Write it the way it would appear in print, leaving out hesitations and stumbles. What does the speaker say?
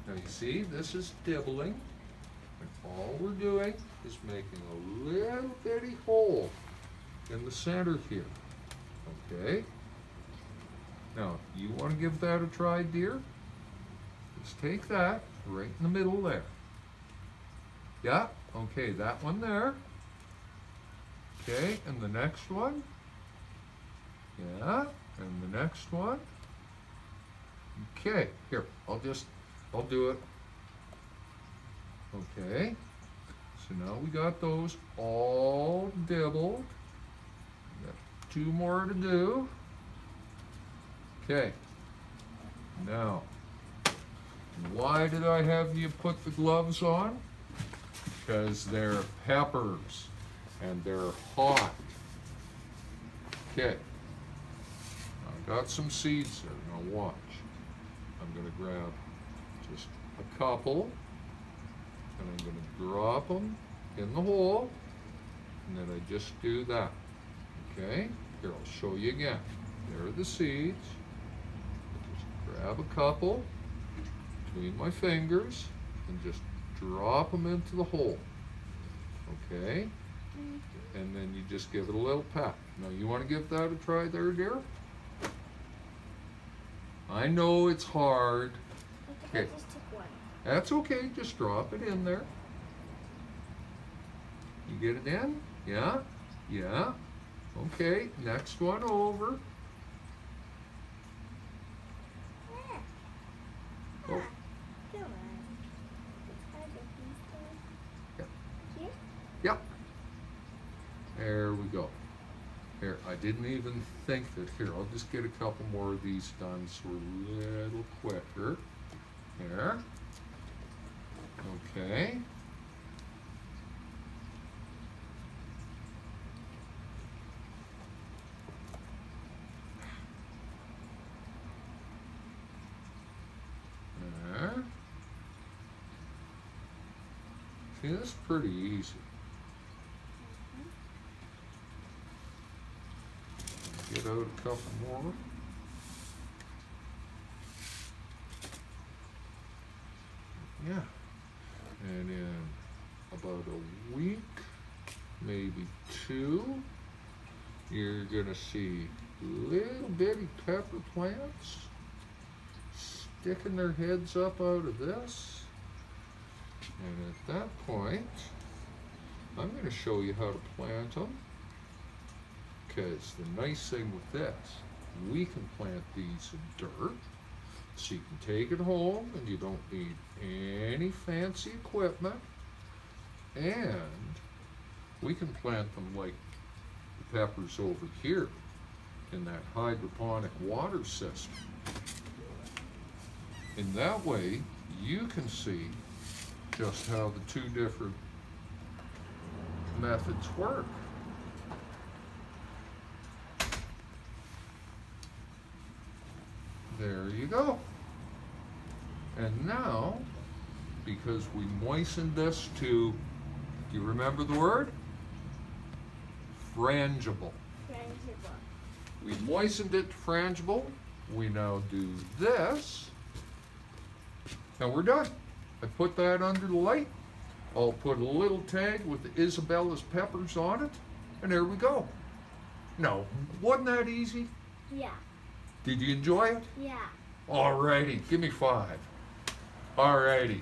Now you see, this is dibbling. And all we're doing is making a little bitty hole in the center here. Okay? Now, you want to give that a try, dear? Just take that right in the middle there. Yeah, okay, that one there. Okay, and the next one. Yeah, and the next one. Okay, here, I'll do it. Okay, so now we got those all dibbled. We got two more to do. Okay, now, why did I have you put the gloves on? Because they're peppers and they're hot. Okay, I got some seeds there. Now watch. I'm going to grab just a couple and I'm going to drop them in the hole, and then I just do that. Okay, here I'll show you again. There are the seeds. Just grab a couple between my fingers and just drop them into the hole. Okay, and then you just give it a little pat. Now you want to give that a try there, dear? I know it's hard. Okay. I just took one. That's okay, just drop it in there. You get it in? Yeah? Yeah? Okay, next one over. Oh. Come on. Yeah. Here? Yep. There we go. Here, I didn't even think that. Here, I'll just get a couple more of these done so we're a little quicker. Here. Okay. There. See, this is pretty easy. Get out a couple more. Yeah. And in about a week, maybe two, you're gonna see little bitty pepper plants sticking their heads up out of this. And at that point, I'm gonna show you how to plant them. Because the nice thing with this, we can plant these in dirt, so you can take it home and you don't need any fancy equipment, and we can plant them like the peppers over here in that hydroponic water system. In that way, you can see just how the two different methods work. There you go. And now, because we moistened this to, do you remember the word? Frangible. Frangible. We moistened it to frangible. We now do this. Now we're done. I put that under the light. I'll put a little tag with the Isabella's peppers on it, and there we go. Now, wasn't that easy? Yeah. Did you enjoy it? Yeah. Alrighty, give me 5. Alrighty.